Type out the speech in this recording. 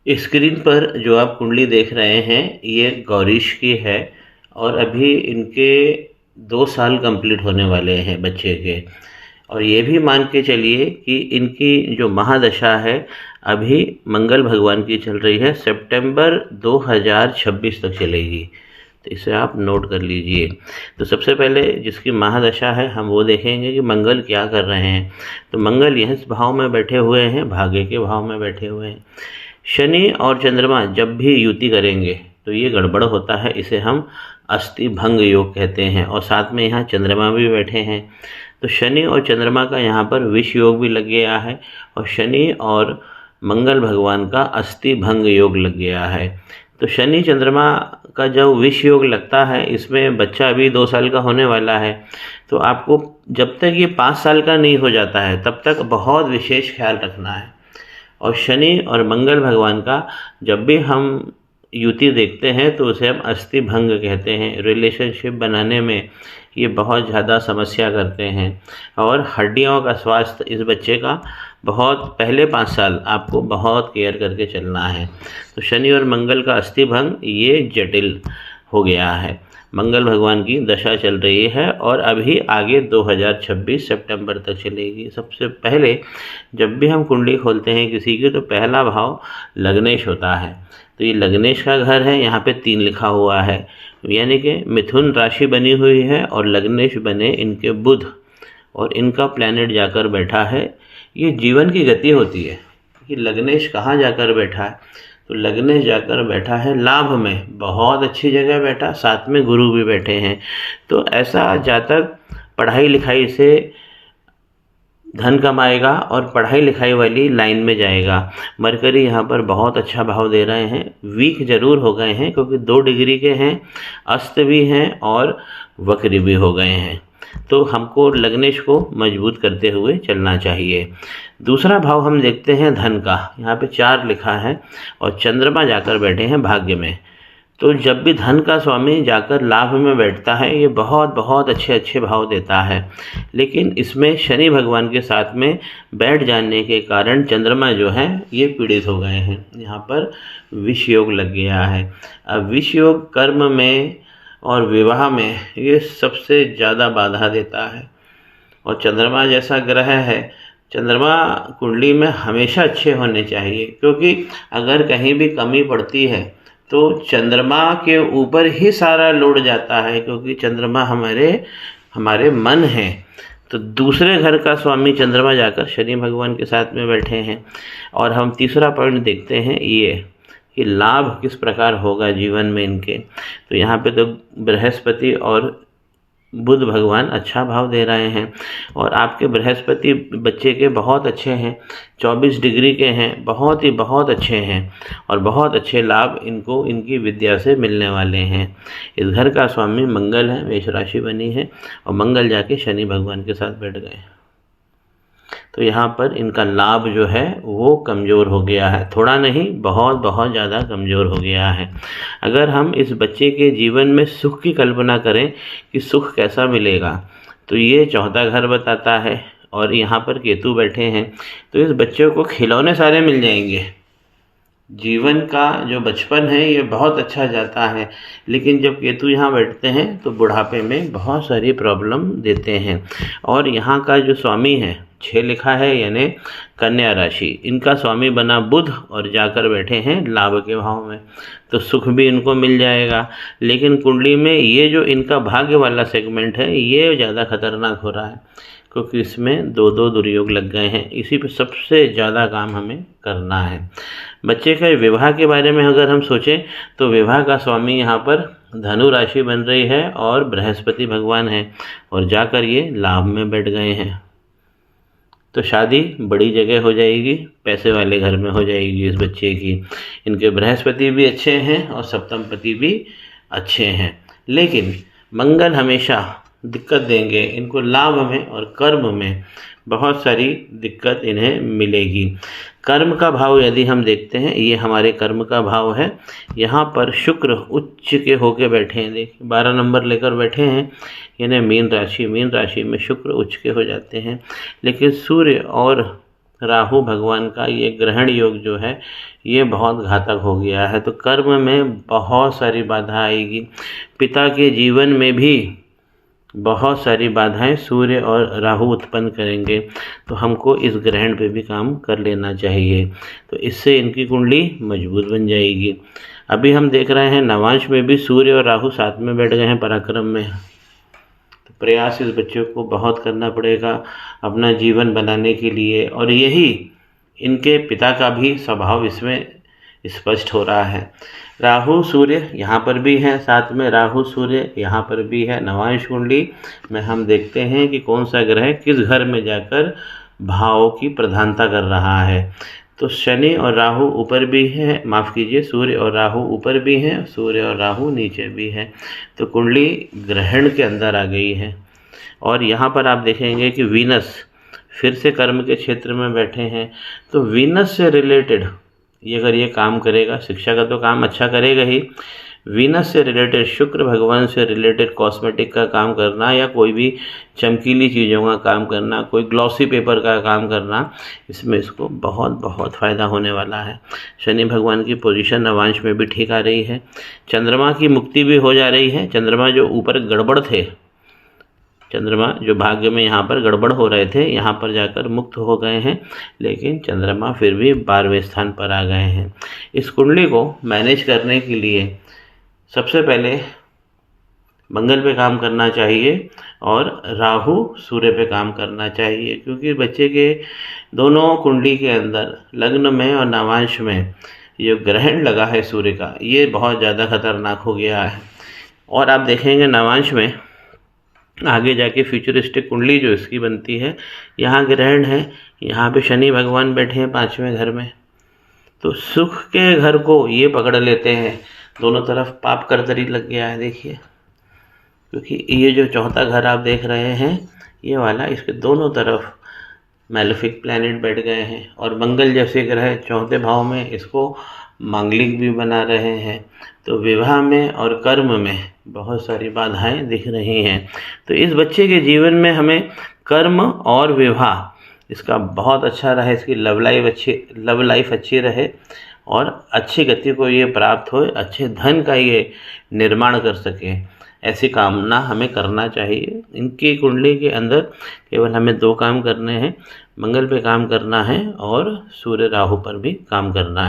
Screen पर जो आप कुंडली देख रहे हैं ये गौरीश की है और अभी इनके 2 साल कंप्लीट होने वाले हैं बच्चे के। और ये भी मान के चलिए कि इनकी जो महादशा है अभी मंगल भगवान की चल रही है, सितंबर 2026 तक चलेगी। तो इसे आप नोट कर लीजिए। तो सबसे पहले जिसकी महादशा है हम वो देखेंगे कि मंगल क्या कर रहे हैं। तो मंगल यह भाव में बैठे हुए हैं, भाग्य के भाव में बैठे हुए हैं। शनि और चंद्रमा जब भी युति करेंगे तो ये गड़बड़ होता है, इसे हम अस्थि भंग योग कहते हैं। और साथ में यहाँ चंद्रमा भी बैठे हैं, तो शनि और चंद्रमा का यहाँ पर विष योग भी लग गया है और शनि और मंगल भगवान का अस्थि भंग योग लग गया है। तो शनि चंद्रमा का जब विष योग लगता है, इसमें बच्चा अभी 2 साल का होने वाला है, तो आपको जब तक ये 5 साल का नहीं हो जाता है तब तक बहुत विशेष ख्याल रखना है। और शनि और मंगल भगवान का जब भी हम युति देखते हैं तो उसे हम अस्थि भंग कहते हैं। रिलेशनशिप बनाने में ये बहुत ज़्यादा समस्या करते हैं और हड्डियों का स्वास्थ्य इस बच्चे का बहुत पहले 5 साल आपको बहुत केयर करके चलना है। तो शनि और मंगल का अस्थि भंग ये जटिल हो गया है। मंगल भगवान की दशा चल रही है और अभी आगे 2026 सितंबर तक चलेगी। सबसे पहले जब भी हम कुंडली खोलते हैं किसी की तो पहला भाव लग्नेश होता है। तो ये लग्नेश का घर है, यहाँ पे 3 लिखा हुआ है, यानी कि मिथुन राशि बनी हुई है और लग्नेश बने इनके बुध और इनका प्लैनेट जाकर बैठा है। ये जीवन की गति होती है कि लग्नेश कहाँ जाकर बैठा है। तो लग्नेश जाकर बैठा है लाभ में, बहुत अच्छी जगह बैठा, साथ में गुरु भी बैठे हैं। तो ऐसा जातक पढ़ाई लिखाई से धन कमाएगा और पढ़ाई लिखाई वाली लाइन में जाएगा। मरकरी यहाँ पर बहुत अच्छा भाव दे रहे हैं, वीक जरूर हो गए हैं क्योंकि 2 डिग्री के हैं, अस्त भी हैं और वक्री भी हो गए हैं। तो हमको लग्नेश को मजबूत करते हुए चलना चाहिए। दूसरा भाव हम देखते हैं धन का, यहाँ पे 4 लिखा है और चंद्रमा जाकर बैठे हैं भाग्य में। तो जब भी धन का स्वामी जाकर लाभ में बैठता है ये बहुत बहुत अच्छे भाव देता है, लेकिन इसमें शनि भगवान के साथ में बैठ जाने के कारण चंद्रमा जो है ये पीड़ित हो गए हैं। यहाँ पर विष योग लग गया है। अब विष योग कर्म में और विवाह में ये सबसे ज़्यादा बाधा देता है। और चंद्रमा जैसा ग्रह है, चंद्रमा कुंडली में हमेशा अच्छे होने चाहिए, क्योंकि अगर कहीं भी कमी पड़ती है तो चंद्रमा के ऊपर ही सारा लोड जाता है, क्योंकि चंद्रमा हमारे मन है। तो दूसरे घर का स्वामी चंद्रमा जाकर शनि भगवान के साथ में बैठे हैं। और हम तीसरा पॉइंट देखते हैं ये कि लाभ किस प्रकार होगा जीवन में इनके। तो यहाँ पे तो बृहस्पति और बुध भगवान अच्छा भाव दे रहे हैं और आपके बृहस्पति बच्चे के बहुत अच्छे हैं, 24 डिग्री के हैं, बहुत अच्छे हैं और बहुत अच्छे लाभ इनको इनकी विद्या से मिलने वाले हैं। इस घर का स्वामी मंगल है, मेष राशि बनी है और मंगल जाके शनि भगवान के साथ बैठ गए। तो यहाँ पर इनका लाभ जो है वो कमज़ोर हो गया है, थोड़ा नहीं बहुत ज़्यादा कमज़ोर हो गया है। अगर हम इस बच्चे के जीवन में सुख की कल्पना करें कि सुख कैसा मिलेगा, तो ये 14 घर बताता है और यहाँ पर केतु बैठे हैं। तो इस बच्चे को खिलौने सारे मिल जाएंगे। जीवन का जो बचपन है ये बहुत अच्छा जाता है, लेकिन जब केतु यहाँ बैठते हैं तो बुढ़ापे में बहुत सारी प्रॉब्लम देते हैं। और यहाँ का जो स्वामी है 6 लिखा है, यानी कन्या राशि, इनका स्वामी बना बुध और जाकर बैठे हैं लाभ के भाव में। तो सुख भी इनको मिल जाएगा, लेकिन कुंडली में ये जो इनका भाग्य वाला सेगमेंट है ये ज़्यादा खतरनाक हो रहा है, क्योंकि इसमें 2 दुर्योग लग गए हैं। इसी पे सबसे ज़्यादा काम हमें करना है। बच्चे के विवाह के बारे में अगर हम सोचें तो विवाह का स्वामी यहाँ पर धनु राशि बन रही है और बृहस्पति भगवान है और जाकर ये लाभ में बैठ गए हैं। तो शादी बड़ी जगह हो जाएगी, पैसे वाले घर में हो जाएगी इस बच्चे की। इनके बृहस्पति भी अच्छे हैं और सप्तमपति भी अच्छे हैं, लेकिन मंगल हमेशा दिक्कत देंगे इनको। लाभ में और कर्म में बहुत सारी दिक्कत इन्हें मिलेगी। कर्म का भाव यदि हम देखते हैं, ये हमारे कर्म का भाव है। यहाँ पर शुक्र उच्च के होके बैठे हैं, देखिए 12 नंबर लेकर बैठे हैं, यानी मीन राशि में शुक्र उच्च के हो जाते हैं। लेकिन सूर्य और राहु भगवान का ये ग्रहण योग जो है ये बहुत घातक हो गया है। तो कर्म में बहुत सारी बाधा आएगी, पिता के जीवन में भी बहुत सारी बाधाएं सूर्य और राहु उत्पन्न करेंगे। तो हमको इस ग्रहण पे भी काम कर लेना चाहिए, तो इससे इनकी कुंडली मजबूत बन जाएगी। अभी हम देख रहे हैं नवांश में भी सूर्य और राहु साथ में बैठ गए हैं पराक्रम में। तो प्रयास इस बच्चों को बहुत करना पड़ेगा अपना जीवन बनाने के लिए, और यही इनके पिता का भी स्वभाव इसमें स्पष्ट हो रहा है। राहु सूर्य यहाँ पर भी है, साथ में राहु सूर्य यहाँ पर भी है। नवांश कुंडली में हम देखते हैं कि कौन सा ग्रह किस घर में जाकर भावों की प्रधानता कर रहा है। तो शनि और राहु ऊपर भी है, माफ़ कीजिए, सूर्य और राहु ऊपर भी हैं, सूर्य और राहु नीचे भी है। तो कुंडली ग्रहण के अंदर आ गई है। और यहाँ पर आप देखेंगे कि वीनस फिर से कर्म के क्षेत्र में बैठे हैं। तो वीनस से रिलेटेड ये अगर ये काम करेगा, शिक्षा का तो काम अच्छा करेगा ही, वीनस से रिलेटेड, शुक्र भगवान से रिलेटेड कॉस्मेटिक का काम करना, या कोई भी चमकीली चीज़ों का काम करना, कोई ग्लॉसी पेपर का काम करना, इसमें इसको बहुत बहुत फ़ायदा होने वाला है। शनि भगवान की पोजीशन नवांश में भी ठीक आ रही है। चंद्रमा की मुक्ति भी हो जा रही है। चंद्रमा जो ऊपर गड़बड़ थे, चंद्रमा जो भाग्य में यहाँ पर गड़बड़ हो रहे थे, यहाँ पर जाकर मुक्त हो गए हैं, लेकिन चंद्रमा फिर भी 12वें स्थान पर आ गए हैं। इस कुंडली को मैनेज करने के लिए सबसे पहले मंगल पे काम करना चाहिए और राहु सूर्य पे काम करना चाहिए, क्योंकि बच्चे के दोनों कुंडली के अंदर लग्न में और नवांश में ये ग्रहण लगा है सूर्य का, ये बहुत ज़्यादा खतरनाक हो गया है। और आप देखेंगे नवांश में आगे जाके फ्यूचरिस्टिक कुंडली जो इसकी बनती है, यहाँ ग्रहण है, यहाँ पे शनि भगवान बैठे हैं 5वें घर में। तो सुख के घर को ये पकड़ लेते हैं, दोनों तरफ पाप करतरी लग गया है, देखिए। क्योंकि ये जो चौथा घर आप देख रहे हैं ये वाला, इसके दोनों तरफ मैलेफिक प्लैनेट बैठ गए हैं, और मंगल जैसे ग्रह चौथे भाव में इसको मांगलिक भी बना रहे हैं। तो विवाह में और कर्म में बहुत सारी बाधाएं दिख रही हैं। तो इस बच्चे के जीवन में हमें कर्म और विवाह इसका बहुत अच्छा रहे, इसकी लव लाइफ अच्छी रहे, और अच्छी गति को ये प्राप्त हो, अच्छे धन का ये निर्माण कर सके, ऐसी कामना हमें करना चाहिए। इनकी कुंडली के अंदर केवल हमें 2 काम करने हैं, मंगल पे काम करना है और सूर्य राहु पर भी काम करना है।